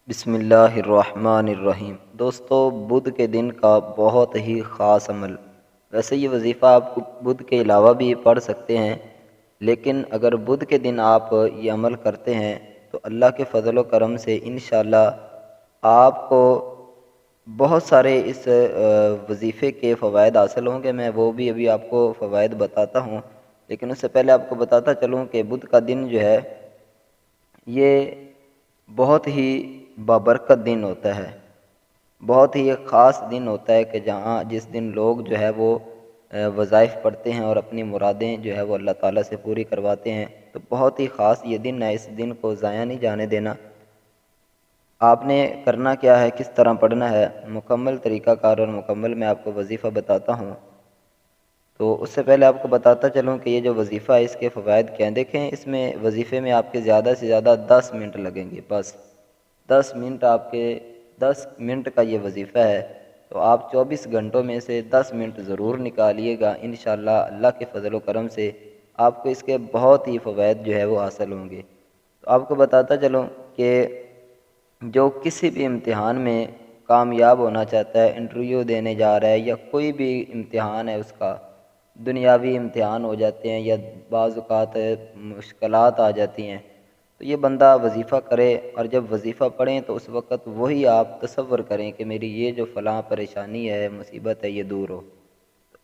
بسم اللہ الرحمن الرحیم۔ دوستو، بدھ کے دن کا بہت ہی خاص عمل۔ ویسے یہ وظیفہ آپ بدھ کے علاوہ بھی پڑھ سکتے ہیں، لیکن اگر بدھ کے دن آپ یہ عمل کرتے ہیں تو اللہ کے فضل و کرم سے انشاءاللہ آپ کو بہت سارے اس وظیفے کے فوائد حاصل ہوں گے۔ میں وہ بھی ابھی آپ کو فوائد بتاتا ہوں، لیکن اس سے پہلے آپ کو بتاتا چلوں کہ بدھ کا دن جو ہے یہ بہت ہی بابرکت دن ہوتا ہے، بہت ہی ایک خاص دن ہوتا ہے کہ جس دن لوگ جو ہے وہ وظائف پڑھتے ہیں اور اپنی مرادیں جو ہے وہ اللہ تعالیٰ سے پوری کرواتے ہیں۔ تو بہت ہی خاص یہ دن ہے، اس دن کو ضائع نہیں جانے دینا۔ آپ نے کرنا کیا ہے، کس طرح پڑھنا ہے، مکمل طریقہ کار اور مکمل میں آپ کو وظیفہ بتاتا ہوں۔ تو اس سے پہلے آپ کو بتاتا چلوں کہ یہ جو وظیفہ ہے اس کے فوائد کیا ہیں۔ دیکھیں، اس میں وظیفے میں آپ کے زیادہ سے زیادہ 10 منٹ لگیں گے، بس 10 منٹ آپ کے 10 منٹ کا یہ وظیفہ ہے، تو آپ 24 گھنٹوں میں سے 10 منٹ ضرور نکالیے گا۔ انشاءاللہ اللہ کے فضل و کرم سے آپ کو اس کے بہت ہی فوائد جو ہے وہ حاصل ہوں گے۔ تو آپ کو بتاتا چلوں کہ جو کسی بھی امتحان میں کامیاب ہونا چاہتا ہے، انٹرویو دینے جا رہا ہے یا کوئی بھی امتحان ہے، اس کا دنیاوی امتحان ہو جاتے ہیں یا بعض اوقات مشکلات آ جاتی ہیں، تو یہ بندہ وظیفہ کرے، اور جب وظیفہ پڑھیں تو اس وقت وہی آپ تصور کریں کہ میری یہ جو فلاں پریشانی ہے، مصیبت ہے، یہ دور ہو۔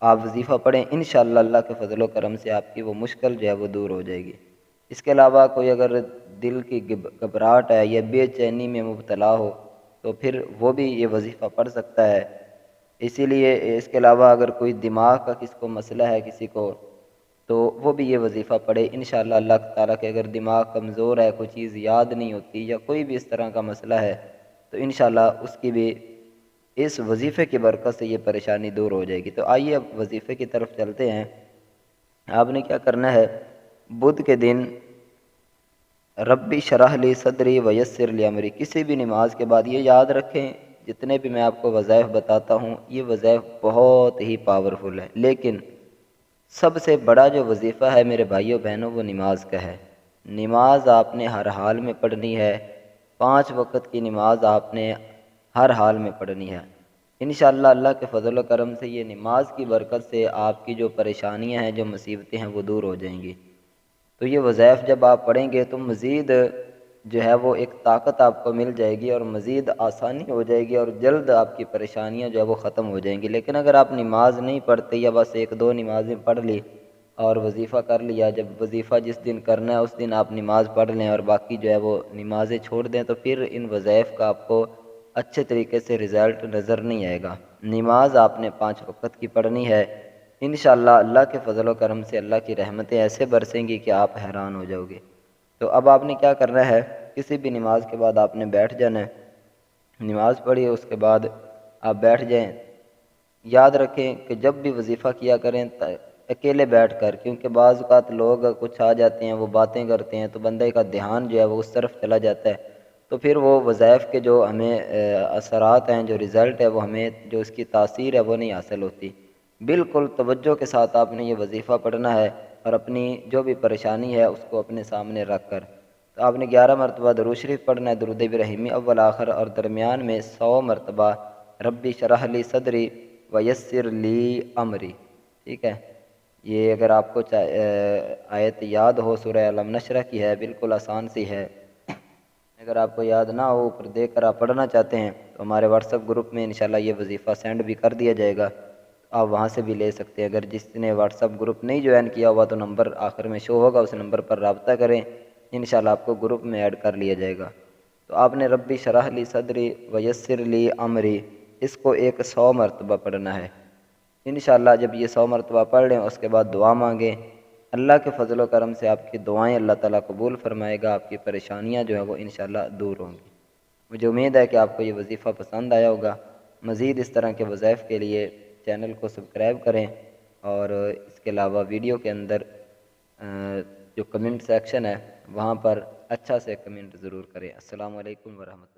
آپ وظیفہ پڑھیں، انشاءاللہ اللہ کے فضل و کرم سے آپ کی وہ مشکل جو ہے وہ دور ہو جائے گی۔ اس کے علاوہ کوئی اگر دل کی گھبراہٹ ہے یا بے چینی میں مبتلا ہو تو پھر وہ بھی یہ وظیفہ پڑھ سکتا ہے۔ اسی لیے اس کے علاوہ اگر کوئی دماغ کا کسی کو مسئلہ ہے کسی کو، تو وہ بھی یہ وظیفہ پڑھے۔ انشاءاللہ اللہ تعالیٰ کے اگر دماغ کمزور ہے، کوئی چیز یاد نہیں ہوتی یا کوئی بھی اس طرح کا مسئلہ ہے، تو انشاءاللہ اس کی بھی اس وظیفے کی برکت سے یہ پریشانی دور ہو جائے گی۔ تو آئیے اب وظیفے کی طرف چلتے ہیں۔ آپ نے کیا کرنا ہے، بدھ کے دن ربی شرح لی صدری ویسر لی امری، کسی بھی نماز کے بعد یہ یاد رکھیں، جتنے بھی میں آپ کو وظائف بتاتا ہوں یہ وظائف بہت ہی پاورفل ہے، لیکن سب سے بڑا جو وظیفہ ہے میرے بھائیوں بہنوں وہ نماز کا ہے۔ نماز آپ نے ہر حال میں پڑھنی ہے، 5 وقت کی نماز آپ نے ہر حال میں پڑھنی ہے۔ انشاءاللہ اللہ کے فضل و کرم سے یہ نماز کی برکت سے آپ کی جو پریشانیاں ہیں، جو مصیبتیں ہیں، وہ دور ہو جائیں گی۔ تو یہ وظائف جب آپ پڑھیں گے تو مزید جو ہے وہ ایک طاقت آپ کو مل جائے گی اور مزید آسانی ہو جائے گی، اور جلد آپ کی پریشانیاں جو ہے وہ ختم ہو جائیں گی۔ لیکن اگر آپ نماز نہیں پڑھتے یا بس 1-2 نمازیں پڑھ لی اور وظیفہ کر لیا، جب وظیفہ جس دن کرنا ہے اس دن آپ نماز پڑھ لیں اور باقی جو ہے وہ نمازیں چھوڑ دیں، تو پھر ان وظائف کا آپ کو اچھے طریقے سے رزلٹ نظر نہیں آئے گا۔ نماز آپ نے 5 وقت کی پڑھنی ہے۔ انشاءاللہ اللہ کے فضل و کرم سے اللہ کی رحمتیں ایسے برسیں گی کہ آپ حیران ہو جاؤ گے۔ تو اب آپ نے کیا کرنا ہے، کسی بھی نماز کے بعد آپ نے بیٹھ جانا ہے۔ نماز پڑھی اس کے بعد آپ بیٹھ جائیں۔ یاد رکھیں کہ جب بھی وظیفہ کیا کریں اکیلے بیٹھ کر، کیونکہ بعض اوقات لوگ کچھ آ جاتے ہیں، وہ باتیں کرتے ہیں، تو بندے کا دھیان جو ہے وہ اس طرف چلا جاتا ہے، تو پھر وہ وظائف کے جو ہمیں اثرات ہیں، جو رزلٹ ہے، وہ ہمیں جو اس کی تاثیر ہے وہ نہیں حاصل ہوتی۔ بالکل توجہ کے ساتھ آپ نے یہ وظیفہ پڑھنا ہے اور اپنی جو بھی پریشانی ہے اس کو اپنے سامنے رکھ کر، تو آپ نے 11 مرتبہ درود شریف پڑھنا ہے، درود ابراہیمی اول آخر، اور درمیان میں 100 مرتبہ ربی شرح لی صدری ویسر لی امری۔ ٹھیک ہے، یہ اگر آپ کو آیت یاد ہو سورہ علم نشرہ کی ہے، بالکل آسان سی ہے۔ اگر آپ کو یاد نہ ہو، اوپر دیکھ کر آپ پڑھنا چاہتے ہیں تو ہمارے واٹس ایپ گروپ میں انشاءاللہ یہ وظیفہ سینڈ بھی کر دیا جائے گا، آپ وہاں سے بھی لے سکتے ہیں۔ اگر جس نے واٹس ایپ گروپ نہیں جوائن کیا ہوا تو نمبر آخر میں شو ہوگا، اس نمبر پر رابطہ کریں، انشاءاللہ آپ کو گروپ میں ایڈ کر لیا جائے گا۔ تو آپ نے ربی شرح لی صدری ویسر لی امری، اس کو 100 مرتبہ پڑھنا ہے۔ انشاءاللہ جب یہ 100 مرتبہ پڑھ لیں اس کے بعد دعا مانگیں، اللہ کے فضل و کرم سے آپ کی دعائیں اللہ تعالیٰ قبول فرمائے گا، آپ کی پریشانیاں جو ہیں وہ انشاءاللہ دور ہوں گی۔ مجھے امید ہے کہ آپ کو یہ وظیفہ پسند آیا ہوگا۔ مزید اس طرح کے وظائف کے لیے چینل کو سبسکرائب کریں، اور اس کے علاوہ ویڈیو کے اندر جو کمنٹ سیکشن ہے وہاں پر اچھا سے کمنٹ ضرور کریں۔ السلام علیکم ورحمۃ اللہ۔